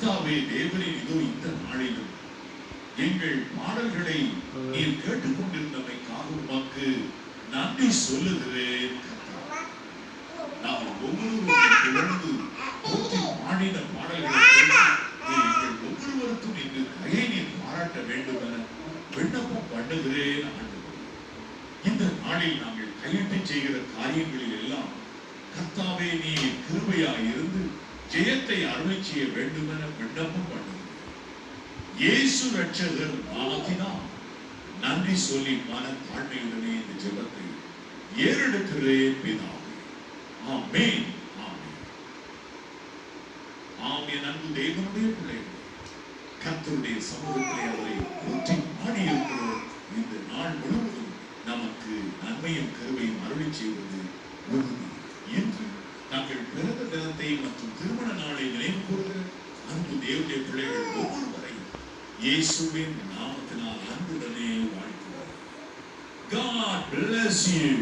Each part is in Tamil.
கர்த்தாவே தேவனே, இதோ இந்த நாளிலும் எங்கள் பாடல்களை நீர் கேட்டுக்கொண்டிருந்தமைக்காக உமக்கு நன்றி சொல்லுகிறேன். நாம் ஒவ்வொருவரும் தொடர்ந்து போற்றி பாடின பாடல்களை எங்கள் ஒவ்வொருவருக்கும் இங்கு தயை நீர் பாராட்ட வேண்டும் என விண்ணப்பம் பண்ணுகிறேன். இந்த நாளில் நாங்கள் கையிட்டு செய்கிற காரியங்களில் எல்லாம் கர்த்தாவே நீர் கிருபையாய் இருந்து ஜெயத்தை அருளை செய்ய வேண்டும் என விண்ணப்பம் பண்ணுகிறேன். இயேசு ரட்சகர் நாமத்தினால் நன்றி சொல்லி மன தாழ்மையுடனே இந்த ஜெபத்தை ஏறெடுக்கிறேன் பிதாவே. ஆமென். ஆமென். ஆமென். அன்பு தேவனுடைய பிள்ளைகள், கர்த்தருடைய சமூகத்திலே அவரை போற்றி பாடியிருக்கிறோம். இந்த நாள் முழுவதும் நமக்கு நன்மையும் கருவையும் அருளை செய்வது உறுதி. இன்று நாங்கள் பிறந்த தினத்தை மற்றும் திருமண நாளை நினைவு கூறுகிற அன்பு தேவனுடைய பிள்ளைகள் ஒவ்வொருவரையும் இயேசுவின் நாமத்தினால் அன்புடனே வாழ்த்துவார். God bless you.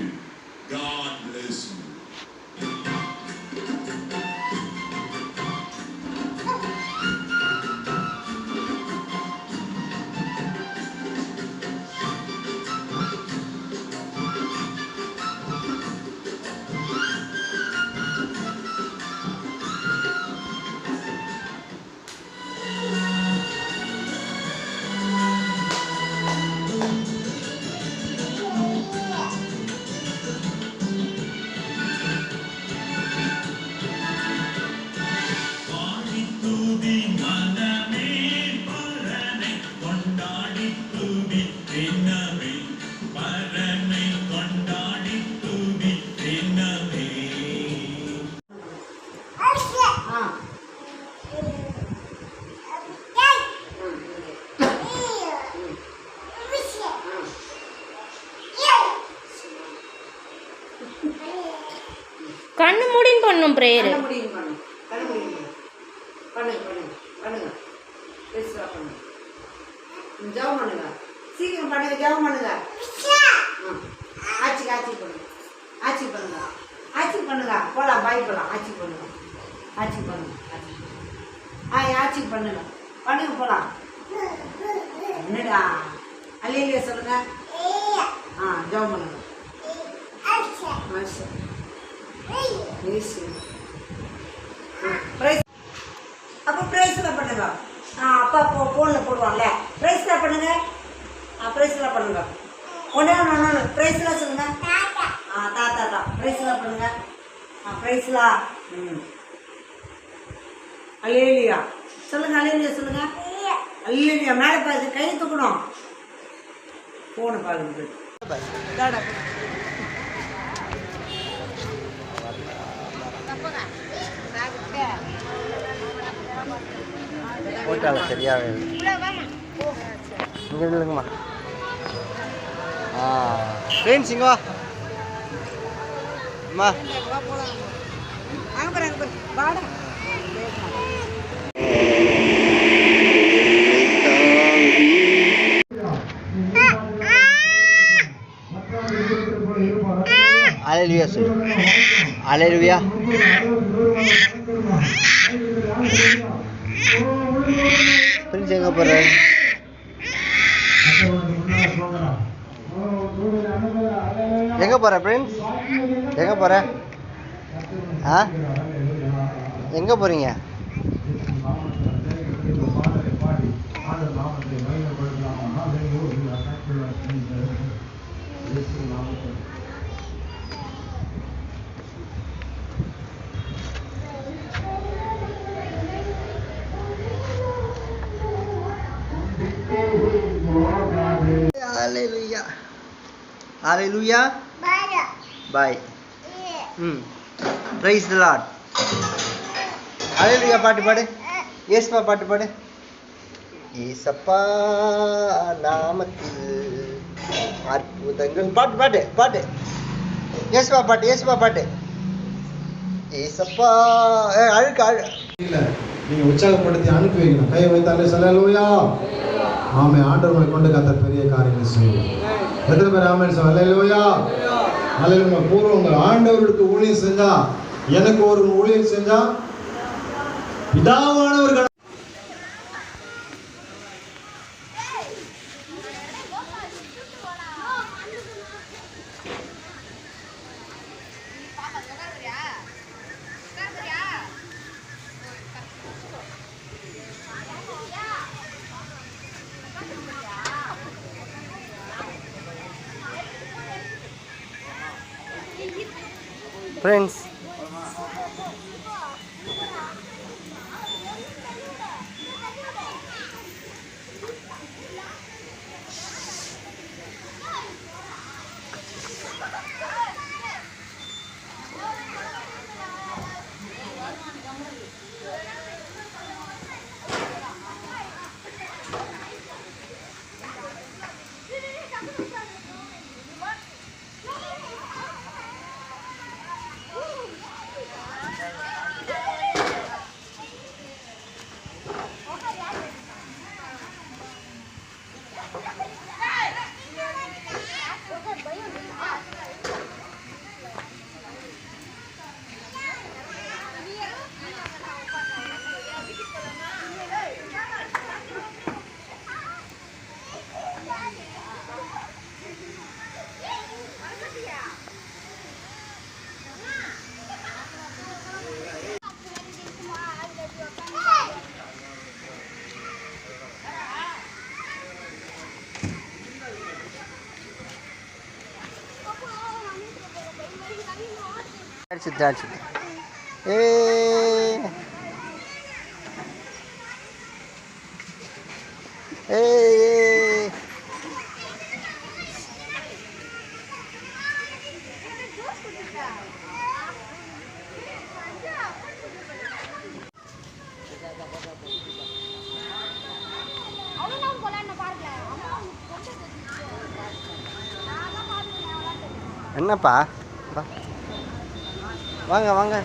God bless you. கண்ணு மூடின்னு பண்ணும் பிரேயர். ஜெபம் பண்ணுங்க, சீக்கிரம் பண்ணுங்க, ஜெபம் பண்ணுங்க. ஆச்சி ஆச்சி பண்ணுங்க, ஆச்சி பண்ணுங்க, ஆச்சி பண்ணுங்க. போலாம், பாய் போலாம். ஆச்சி பண்ணுங்க, ஆச்சி பண்ணுங்க, ஆச்சி பண்ணுங்க, பண்ணுங்க போலாம். என்னடா அல்லையிலே சொல்லுங்க. ஜெபம் பண்ணுங்க. அப்போ ப்ரைஸ்லாம் பண்ணுங்க. அப்பா ஃபோனில் போடுவாங்கல்ல, ப்ரைஸ்லாம் பண்ணுங்க. ப்ரைஸ்லாம் பண்ணுங்க. ஒன்றே ஒன்று ப்ரைஸ்லாம் சொல்லுங்க. தாத்தா ப்ரைஸ்லாம் பண்ணுங்க. ப்ரைஸ்லாம் அல்லேலியா சொல்லுங்க. அல்லேலியா சொல்லுங்க. அல்லேலியா மேலே பார்த்து கை தூக்கணும். ஃபோனை பார்க்குறது போட்டால சரியாவே இங்கே இல்லைங்கம்மா. ஃப்ரெண்ட்ஸ் இங்கே வா அம்மா. Hallelujah சொல்லு. Hallelujah. ஃப்ரெண்ட்ஸ் எங்கே போகிற? எங்கே போகிற ஃப்ரெண்ட்ஸ்? எங்கே போகிற? எங்கே போகிறீங்க? Hallelujah. Hallelujah. Bye. Praise the Lord. Hallelujah பாட்டு பாடு. இயேசுவா பாட்டு பாடு. இயேசப்பா நாமத்தில் அற்புதங்கள். பாட்டு பாட்டு பாட்டு. இயேசுவா பாட்டு. இயேசுவா பாட்டு. இயேசப்பா அழுக்கு இல்ல நீங்க உற்சாகப்படுத்தி அனுப்பி வைக்கணும். கை வைத்தாலே ஹல்லேலூயா. ஆமே. ஆண்டவரை கொண்டு கர்த்தர் பெரிய காரியங்களை செய்வார். எத்தனை பேர் ஆமென் சொல்லுங்க. ஹல்லேலூயா. ஹல்லேலூயா. பூர்வங்க ஆண்டவருக்கு ஊழியம் செஞ்சா, எனக்கு ஒரு ஊழியம் செஞ்சா பிதாவானவர் ஃப்ரெண்ட்ஸ். அடிச்சுட்டு ஏ ஏ என்னப்பா வாங்க வாங்க.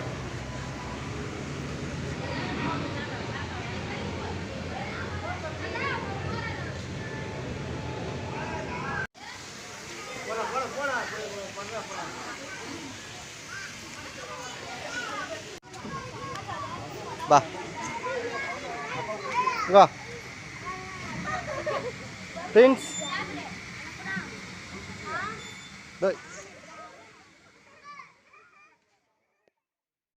வா வா ஃப்ரெண்ட்ஸ்.